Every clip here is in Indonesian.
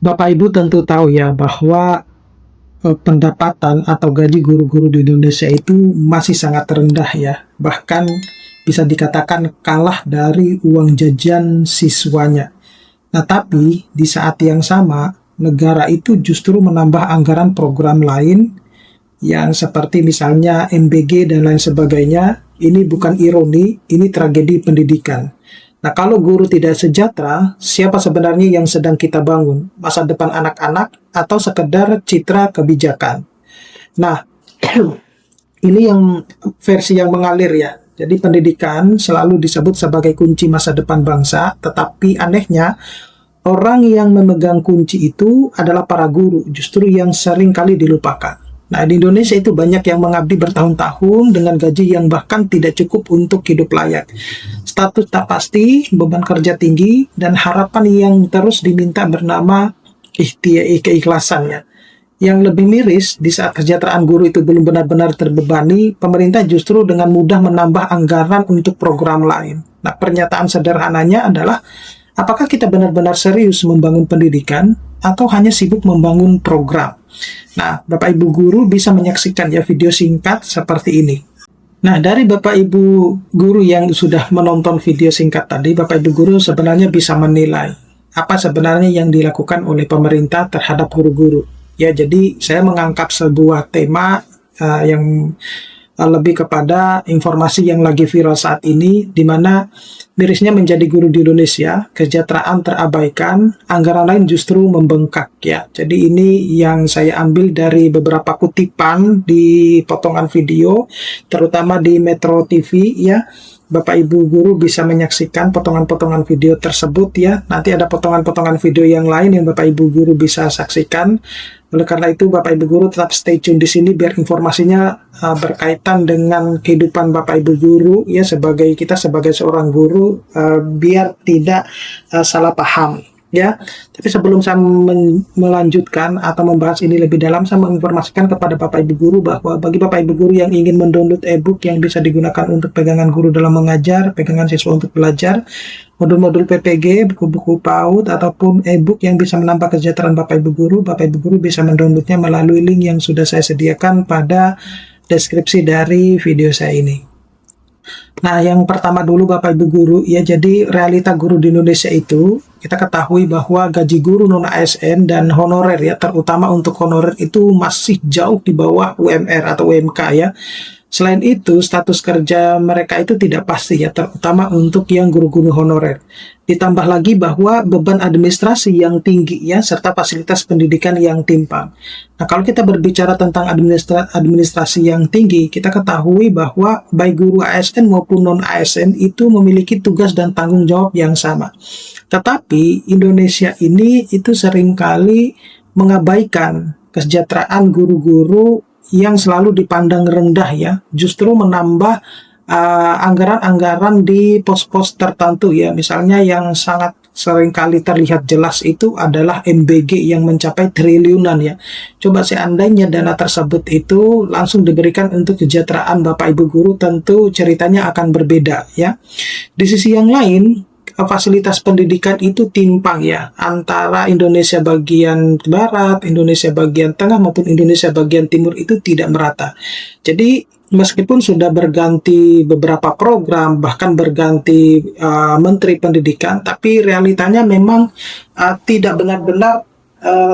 Bapak Ibu tentu tahu ya bahwa pendapatan atau gaji guru-guru di Indonesia itu masih sangat rendah ya. Bahkan bisa dikatakan kalah dari uang jajan siswanya. Nah, tapi di saat yang sama, negara itu justru menambah anggaran program lain yang seperti misalnya MBG dan lain sebagainya. Ini bukan ironi, ini tragedi pendidikan. Nah, kalau guru tidak sejahtera, siapa sebenarnya yang sedang kita bangun? Masa depan anak-anak atau sekedar citra kebijakan? Nah, ini yang versi yang mengalir ya. Jadi pendidikan selalu disebut sebagai kunci masa depan bangsa, tetapi anehnya orang yang memegang kunci itu adalah para guru, justru yang sering kali dilupakan. Nah, di Indonesia itu banyak yang mengabdi bertahun-tahun dengan gaji yang bahkan tidak cukup untuk hidup layak. Status tak pasti, beban kerja tinggi, dan harapan yang terus diminta bernama keikhlasannya. Yang lebih miris, di saat kesejahteraan guru itu belum benar-benar terbebani, pemerintah justru dengan mudah menambah anggaran untuk program lain. Nah, pernyataan sederhananya adalah, apakah kita benar-benar serius membangun pendidikan atau hanya sibuk membangun program? Nah, Bapak Ibu guru bisa menyaksikan ya video singkat seperti ini. Nah, dari Bapak Ibu guru yang sudah menonton video singkat tadi, Bapak Ibu guru sebenarnya bisa menilai apa sebenarnya yang dilakukan oleh pemerintah terhadap guru-guru. Ya, jadi saya mengangkat sebuah tema yang lebih kepada informasi yang lagi viral saat ini, di mana mirisnya menjadi guru di Indonesia, kesejahteraan terabaikan, anggaran lain justru membengkak ya. Jadi ini yang saya ambil dari beberapa kutipan di potongan video, terutama di Metro TV ya. Bapak Ibu guru bisa menyaksikan potongan-potongan video tersebut ya. Nanti ada potongan-potongan video yang lain yang Bapak Ibu guru bisa saksikan. Oleh karena itu, Bapak Ibu guru tetap stay tune di sini biar informasinya berkaitan dengan kehidupan Bapak Ibu guru ya, sebagai kita sebagai seorang guru biar tidak salah paham ya. Tapi sebelum saya melanjutkan atau membahas ini lebih dalam, saya menginformasikan kepada Bapak Ibu guru bahwa bagi Bapak Ibu guru yang ingin mendownload e-book yang bisa digunakan untuk pegangan guru dalam mengajar, pegangan siswa untuk belajar, modul-modul PPG, buku-buku PAUD, ataupun e-book yang bisa menambah kesejahteraan Bapak Ibu guru bisa mendownloadnya melalui link yang sudah saya sediakan pada deskripsi dari video saya ini. Nah, yang pertama dulu Bapak Ibu guru, ya jadi realita guru di Indonesia itu, kita ketahui bahwa gaji guru non-ASN dan honorer ya, terutama untuk honorer itu masih jauh di bawah UMR atau UMK ya. Selain itu, status kerja mereka itu tidak pasti ya, terutama untuk yang guru-guru honorer. Ditambah lagi bahwa beban administrasi yang tinggi ya, serta fasilitas pendidikan yang timpang. Nah, kalau kita berbicara tentang administrasi yang tinggi, kita ketahui bahwa baik guru ASN maupun non-ASN itu memiliki tugas dan tanggung jawab yang sama. Tetapi Indonesia ini itu seringkali mengabaikan kesejahteraan guru-guru yang selalu dipandang rendah ya, justru menambah anggaran-anggaran di pos-pos tertentu ya. Misalnya yang sangat seringkali terlihat jelas itu adalah MBG yang mencapai triliunan ya. Coba seandainya dana tersebut itu langsung diberikan untuk kesejahteraan Bapak Ibu guru, tentu ceritanya akan berbeda ya. Di sisi yang lain, fasilitas pendidikan itu timpang ya, antara Indonesia bagian barat, Indonesia bagian tengah maupun Indonesia bagian timur itu tidak merata. Jadi meskipun sudah berganti beberapa program, bahkan berganti menteri pendidikan, tapi realitanya memang tidak benar-benar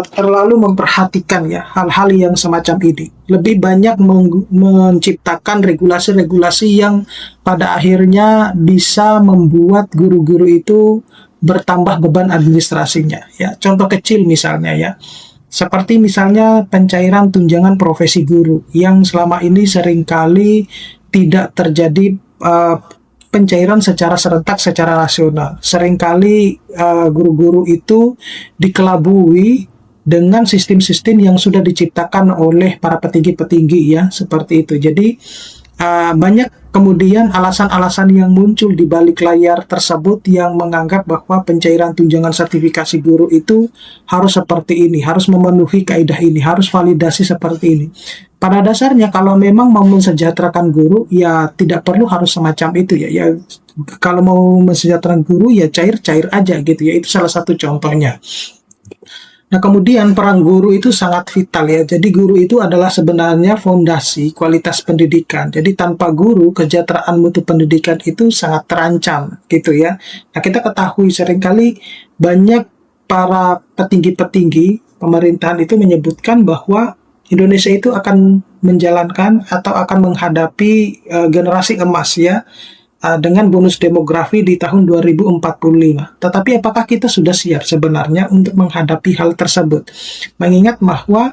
terlalu memperhatikan ya hal-hal yang semacam ini. Lebih banyak menciptakan regulasi-regulasi yang pada akhirnya bisa membuat guru-guru itu bertambah beban administrasinya ya. Contoh kecil misalnya ya, seperti misalnya pencairan tunjangan profesi guru yang selama ini seringkali tidak terjadi pencairan secara serentak, secara nasional. Seringkali guru-guru itu dikelabui dengan sistem-sistem yang sudah diciptakan oleh para petinggi-petinggi ya, seperti itu. Jadi banyak kemudian alasan-alasan yang muncul di balik layar tersebut yang menganggap bahwa pencairan tunjangan sertifikasi guru itu harus seperti ini, harus memenuhi kaidah ini, harus validasi seperti ini. Pada dasarnya kalau memang mau mensejahterakan guru ya tidak perlu harus semacam itu ya. Ya kalau mau mensejahterakan guru ya cair-cair aja gitu ya. Itu salah satu contohnya. Nah, kemudian peran guru itu sangat vital ya. Jadi guru itu adalah sebenarnya fondasi kualitas pendidikan. Jadi tanpa guru, kesejahteraan mutu pendidikan itu sangat terancam gitu ya. Nah, kita ketahui seringkali banyak para petinggi-petinggi pemerintahan itu menyebutkan bahwa Indonesia itu akan menjalankan atau akan menghadapi generasi emas ya, dengan bonus demografi di tahun 2045. Tetapi apakah kita sudah siap sebenarnya untuk menghadapi hal tersebut? Mengingat bahwa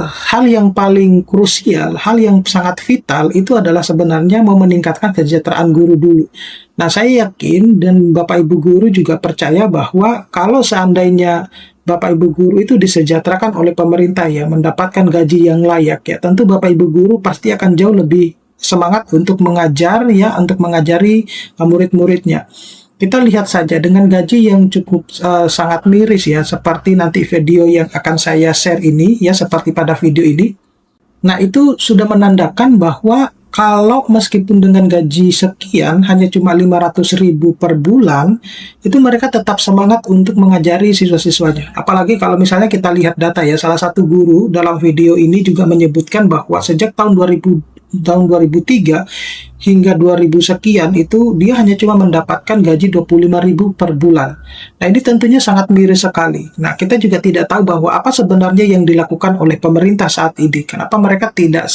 hal yang paling krusial, hal yang sangat vital itu adalah sebenarnya mau meningkatkan kesejahteraan guru dulu. Nah, saya yakin dan Bapak Ibu guru juga percaya bahwa kalau seandainya Bapak Ibu guru itu disejahterakan oleh pemerintah ya, mendapatkan gaji yang layak ya, tentu Bapak Ibu guru pasti akan jauh lebih semangat untuk mengajar ya, untuk mengajari murid-muridnya. Kita lihat saja dengan gaji yang cukup sangat miris ya, seperti nanti video yang akan saya share ini ya, seperti pada video ini. Nah, itu sudah menandakan bahwa kalau meskipun dengan gaji sekian, hanya cuma 500.000 per bulan, itu mereka tetap semangat untuk mengajari siswa-siswanya. Apalagi kalau misalnya kita lihat data ya, salah satu guru dalam video ini juga menyebutkan bahwa sejak tahun 2003 hingga 2000 sekian itu dia hanya cuma mendapatkan gaji 25.000 per bulan. Nah, ini tentunya sangat miris sekali. Nah, kita juga tidak tahu bahwa apa sebenarnya yang dilakukan oleh pemerintah saat ini. Kenapa mereka tidak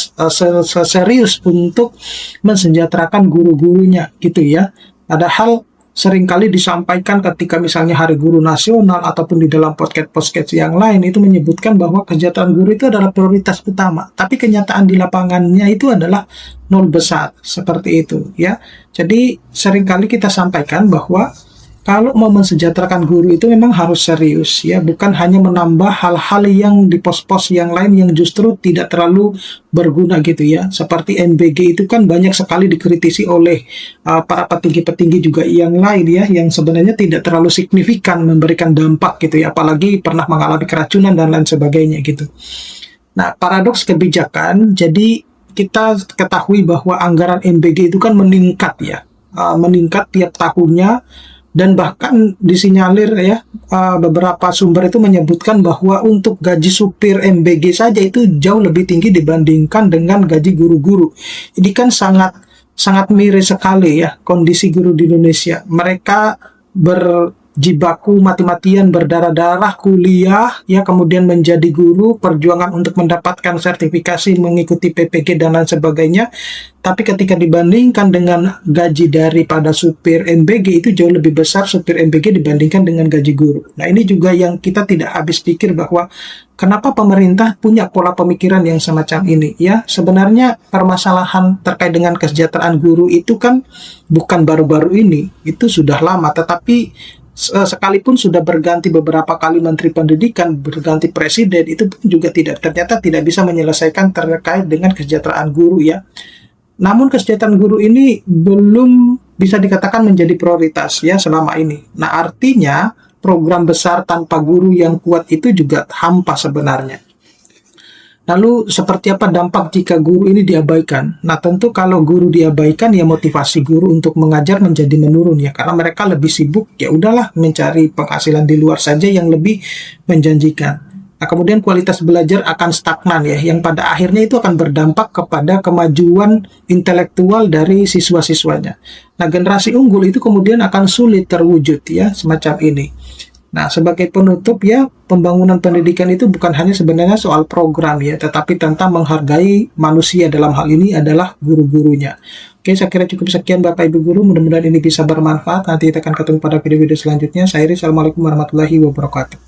serius untuk mensejahterakan guru-gurunya gitu ya. Padahal seringkali disampaikan ketika misalnya Hari Guru Nasional ataupun di dalam podcast-podcast yang lain itu menyebutkan bahwa kesejahteraan guru itu adalah prioritas utama. Tapi kenyataan di lapangannya itu adalah nol besar, seperti itu ya. Jadi seringkali kita sampaikan bahwa kalau mau mensejahterakan guru itu memang harus serius ya, bukan hanya menambah hal-hal yang di pos-pos yang lain yang justru tidak terlalu berguna gitu ya. Seperti MBG itu kan banyak sekali dikritisi oleh para petinggi-petinggi juga yang lain ya, yang sebenarnya tidak terlalu signifikan memberikan dampak gitu ya, apalagi pernah mengalami keracunan dan lain sebagainya gitu. Nah, paradoks kebijakan, jadi kita ketahui bahwa anggaran MBG itu kan meningkat ya, meningkat tiap tahunnya. Dan bahkan disinyalir ya, beberapa sumber itu menyebutkan bahwa untuk gaji supir MBG saja itu jauh lebih tinggi dibandingkan dengan gaji guru-guru. Ini kan sangat miris sekali ya kondisi guru di Indonesia. Mereka berjibaku mati-matian, berdarah-darah kuliah ya, kemudian menjadi guru, perjuangan untuk mendapatkan sertifikasi, mengikuti PPG dan lain sebagainya. Tapi ketika dibandingkan dengan gaji daripada supir MBG itu jauh lebih besar supir MBG dibandingkan dengan gaji guru. Nah, ini juga yang kita tidak habis pikir bahwa kenapa pemerintah punya pola pemikiran yang semacam ini ya. Sebenarnya permasalahan terkait dengan kesejahteraan guru itu kan bukan baru-baru ini, itu sudah lama, tetapi sekalipun sudah berganti beberapa kali menteri pendidikan, berganti presiden, itu pun juga ternyata tidak bisa menyelesaikan terkait dengan kesejahteraan guru ya. Namun kesejahteraan guru ini belum bisa dikatakan menjadi prioritas ya selama ini. Nah, artinya program besar tanpa guru yang kuat itu juga hampa sebenarnya. Lalu seperti apa dampak jika guru ini diabaikan? Nah, tentu kalau guru diabaikan ya motivasi guru untuk mengajar menjadi menurun ya, karena mereka lebih sibuk ya udahlah mencari penghasilan di luar saja yang lebih menjanjikan. Nah, kemudian kualitas belajar akan stagnan ya, yang pada akhirnya itu akan berdampak kepada kemajuan intelektual dari siswa-siswanya. Nah, generasi unggul itu kemudian akan sulit terwujud ya, semacam ini. Nah, sebagai penutup ya, pembangunan pendidikan itu bukan hanya sebenarnya soal program ya, tetapi tentang menghargai manusia, dalam hal ini adalah guru-gurunya. Oke, saya kira cukup sekian Bapak Ibu guru, mudah-mudahan ini bisa bermanfaat. Nanti kita akan ketemu pada video-video selanjutnya. Saya Iri, Assalamualaikum warahmatullahi wabarakatuh.